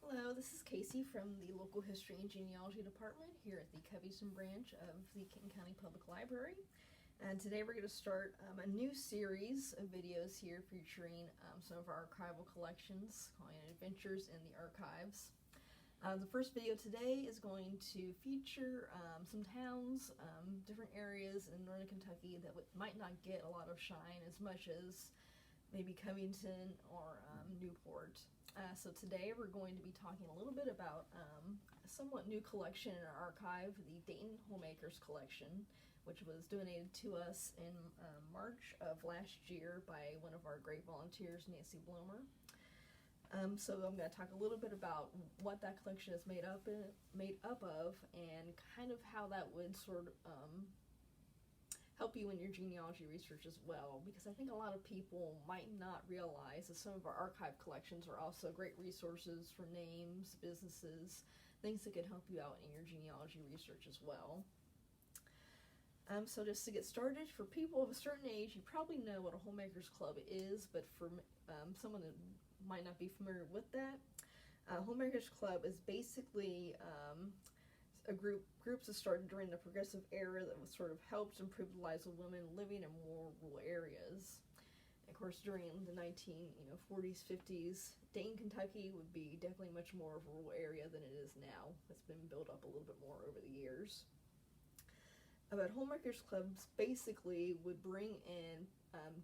Hello, this is Casey from the local history and genealogy department here at the Covington branch of the Kenton County Public Library. And today we're going to start a new series of videos here featuring some of our archival collections, calling it Adventures in the Archives. The first video today is going to feature some towns, different areas in northern Kentucky that might not get a lot of shine as much as maybe Covington or Newport. So today we're going to be talking a little bit about a somewhat new collection in our archive, the Dayton Homemakers Collection, which was donated to us in March of last year by one of our great volunteers, Nancy Blomer. So I'm going to talk a little bit about what that collection is made up of and kind of how that would sort of help you in your genealogy research as well, because I think a lot of people might not realize that some of our archive collections are also great resources for names, businesses, things that could help you out in your genealogy research as well. So just to get started, for people of a certain age, you probably know what a Homemakers Club is, but for someone that might not be familiar with that, Homemakers Club is basically groups that started during the Progressive Era that was sort of helped improve the lives of women living in more rural areas. And of course, during the 1940s, 50s, Dayton, Kentucky would be definitely much more of a rural area than it is now. It's been built up a little bit more over the years. But Homemakers Clubs basically would bring in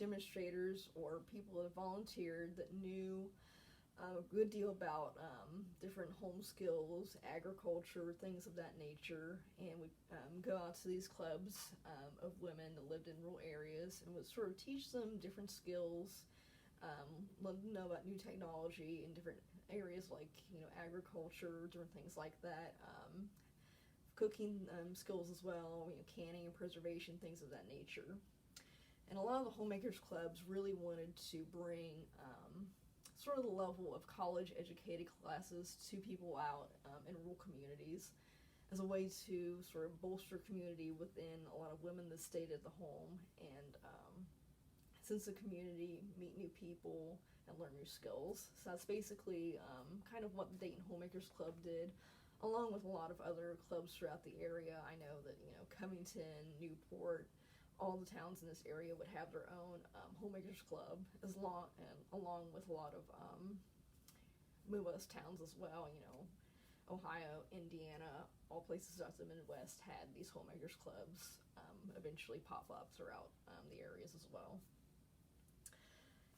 demonstrators or people that volunteered that knew a good deal about different home skills, agriculture, things of that nature, and would go out to these clubs of women that lived in rural areas and would sort of teach them different skills, let them know about new technology in different areas like agriculture, different things like that, cooking skills as well, canning and preservation, things of that nature. And a lot of the Homemakers Clubs really wanted to bring sort of the level of college-educated classes to people out in rural communities as a way to sort of bolster community within a lot of women that stayed at the home and sense of community, meet new people, and learn new skills. So that's basically kind of what the Dayton Homemakers Club did, along with a lot of other clubs throughout the area. I know that Covington, Newport, all the towns in this area would have their own Homemakers Club, along with a lot of Midwest towns as well. Ohio, Indiana, all places out the Midwest had these Homemakers Clubs eventually pop up throughout the areas as well.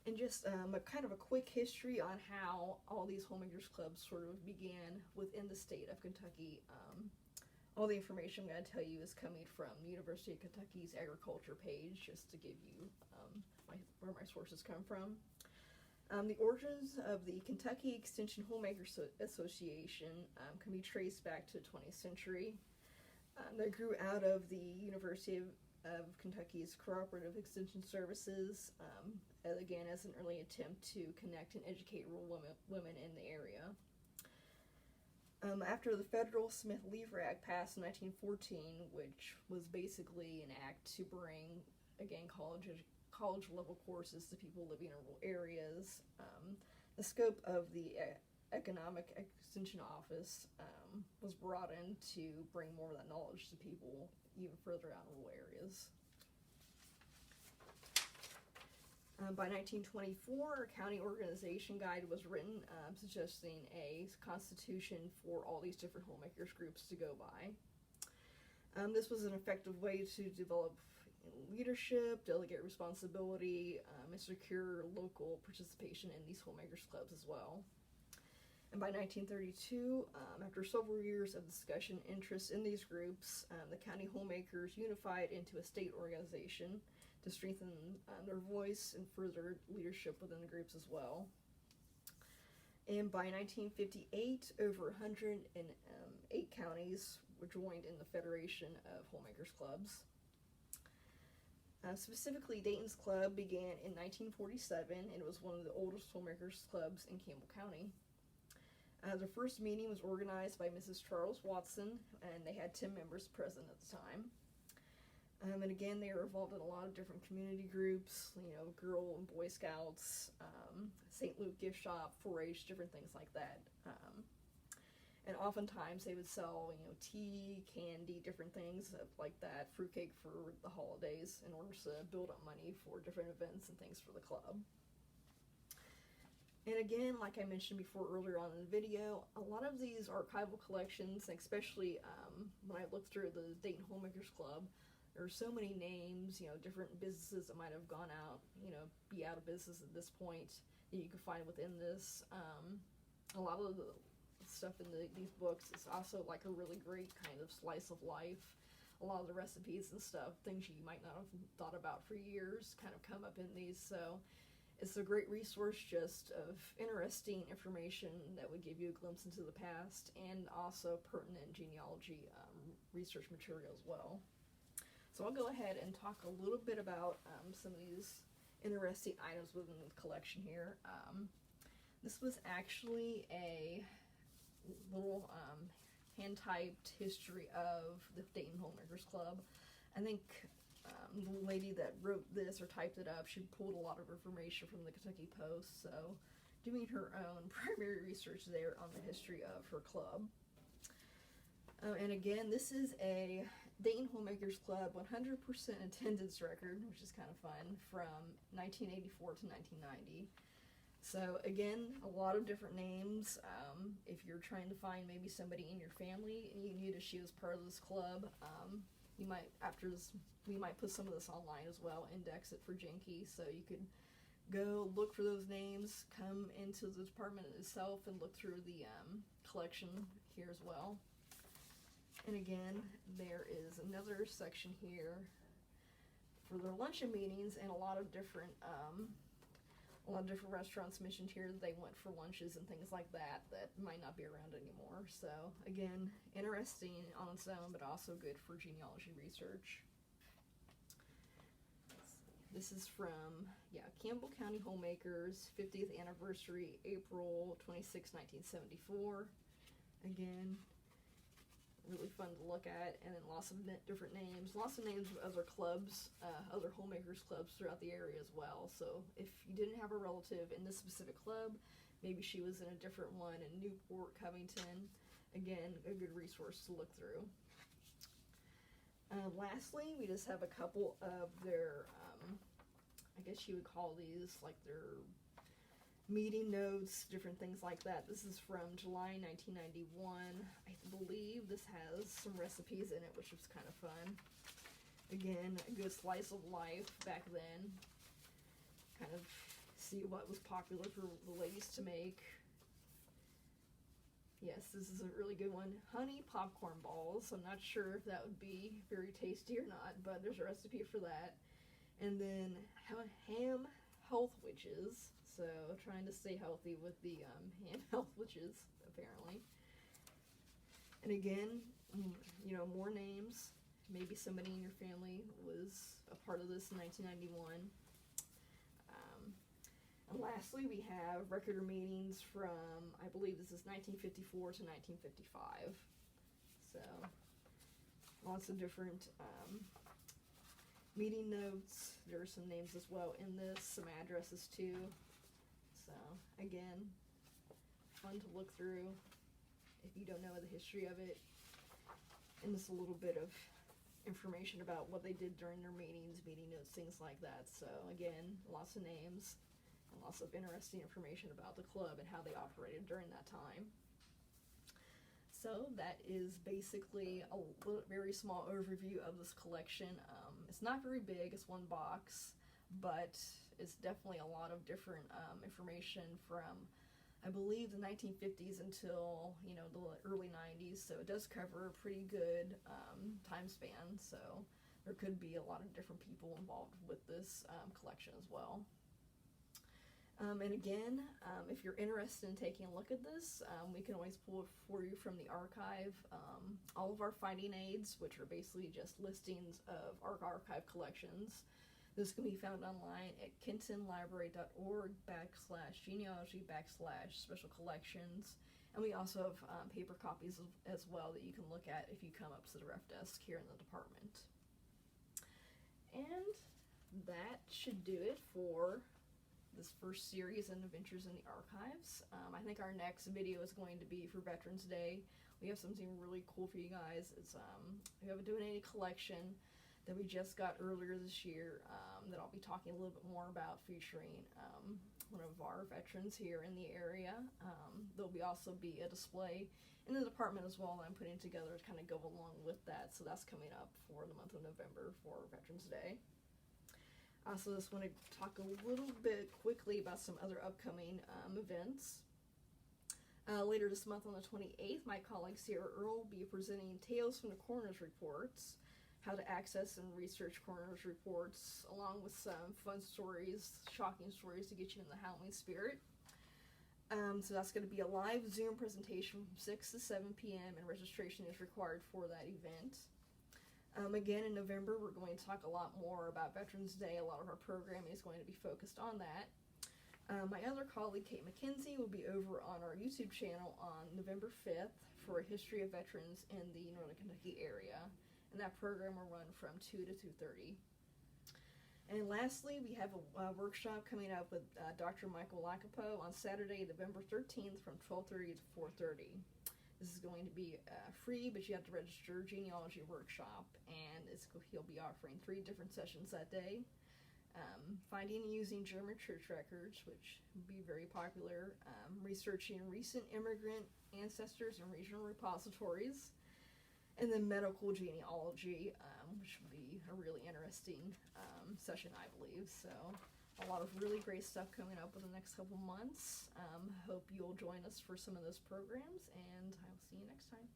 And just a kind of a quick history on how all these Homemakers Clubs sort of began within the state of Kentucky. All the information I'm going to tell you is coming from the University of Kentucky's agriculture page, just to give you where my sources come from. The origins of the Kentucky Extension Homemakers Association can be traced back to the 20th century. They grew out of the University of Kentucky's Cooperative Extension Services, again as an early attempt to connect and educate rural women in the area. After the federal Smith-Lever Act passed in 1914, which was basically an act to bring, again, college-level courses to people living in rural areas, the scope of the Economic Extension Office was brought in to bring more of that knowledge to people even further out in rural areas. By 1924, a county organization guide was written suggesting a constitution for all these different homemakers groups to go by. This was an effective way to develop leadership, delegate responsibility, and secure local participation in these homemakers clubs as well. And by 1932, after several years of discussion and interest in these groups, the county homemakers unified into a state organization to strengthen their voice and further leadership within the groups as well. And by 1958, over 108 counties were joined in the Federation of Homemakers Clubs. Specifically, Dayton's club began in 1947, and it was one of the oldest homemakers clubs in Campbell County. The first meeting was organized by Mrs. Charles Watson, and they had 10 members present at the time. And again, they were involved in a lot of different community groups, Girl and Boy Scouts, St. Luke gift shop, 4-H, different things like that. And oftentimes they would sell, tea, candy, different things like that, fruitcake for the holidays in order to build up money for different events and things for the club. And again, like I mentioned before earlier on in the video, a lot of these archival collections, especially when I looked through the Dayton Homemakers Club, there are so many names, different businesses that might have gone out, be out of business at this point that you can find within this. A lot of the stuff in these books is also like a really great kind of slice of life. A lot of the recipes and stuff, things you might not have thought about for years, kind of come up in these. So it's a great resource just of interesting information that would give you a glimpse into the past, and also pertinent genealogy research material as well. So I'll go ahead and talk a little bit about some of these interesting items within the collection here. This was actually a little hand-typed history of the Dayton Homemakers Club. I think the lady that wrote this or typed it up, she pulled a lot of information from the Kentucky Post, so doing her own primary research there on the history of her club. And again, this is a Dayton Homemakers Club 100% attendance record, which is kind of fun, from 1984 to 1990. So again, a lot of different names. If you're trying to find maybe somebody in your family and you knew that she was part of this club, you might, after this, we might put some of this online as well, index it for Genki, so you could go look for those names, come into the department itself and look through the collection here as well. And again, there is another section here for their luncheon meetings, and a lot of different restaurants mentioned here that they went for lunches and things like that might not be around anymore. So again, interesting on its own, but also good for genealogy research. This is from, Campbell County Homemakers, 50th anniversary, April 26, 1974. Again, really fun to look at, and then lots of different names, lots of names of other clubs, other homemakers clubs throughout the area as well. So if you didn't have a relative in this specific club, maybe she was in a different one in Newport, Covington, again, a good resource to look through. Lastly, we just have a couple of their, I guess you would call these like their meeting notes, different things like that. This is from July 1991. I believe this has some recipes in it, which was kind of fun. Again, a good slice of life back then. Kind of see what was popular for the ladies to make. Yes, this is a really good one. Honey popcorn balls. I'm not sure if that would be very tasty or not, but there's a recipe for that. And then ham health witches. So trying to stay healthy with the ham health witches, apparently. And again, more names. Maybe somebody in your family was a part of this in 1991. And lastly, we have record meetings from, I believe this is 1954 to 1955. So lots of different meeting notes. There are some names as well in this, some addresses too. So again, fun to look through if you don't know the history of it. And just a little bit of information about what they did during their meetings, meeting notes, things like that. So again, lots of names and lots of interesting information about the club and how they operated during that time. So that is basically a very small overview of this collection. It's not very big, it's one box, but it's definitely a lot of different information from, I believe, the 1950s until, the early 90s. So it does cover a pretty good time span. So there could be a lot of different people involved with this collection as well. And again, if you're interested in taking a look at this, we can always pull it for you from the archive. All of our finding aids, which are basically just listings of our archive collections, this can be found online at kentonlibrary.org/genealogy/special collections. And we also have paper copies as well that you can look at if you come up to the ref desk here in the department. And that should do it for this first series on Adventures in the Archives. I think our next video is going to be for Veterans Day. We have something really cool for you guys. It's we have a donated collection that we just got earlier this year that I'll be talking a little bit more about, featuring one of our veterans here in the area. There'll also be a display in the department as well that I'm putting together to kind of go along with that. So that's coming up for the month of November for Veterans Day. I also just want to talk a little bit quickly about some other upcoming events. Later this month on the 28th, my colleague Sarah Earle will be presenting Tales from the Coroner's Reports, how to access and research coroner's reports, along with some fun stories, shocking stories to get you in the Halloween spirit. So that's going to be a live Zoom presentation from 6 to 7 p.m. and registration is required for that event. Again, in November, we're going to talk a lot more about Veterans Day. A lot of our programming is going to be focused on that. My other colleague, Kate McKenzie, will be over on our YouTube channel on November 5th for a history of veterans in the Northern Kentucky area. And that program will run from 2 to 2:30. And lastly, we have a workshop coming up with Dr. Michael Lacapo on Saturday, November 13th from 12:30 to 4:30. This is going to be free, but you have to register. Genealogy workshop, and he'll be offering 3 different sessions that day. Finding and using German church records, which would be very popular. Researching recent immigrant ancestors and regional repositories. And then medical genealogy, which would be a really interesting session, I believe. So a lot of really great stuff coming up in the next couple months. Hope you'll join us for some of those programs, and I will see you next time.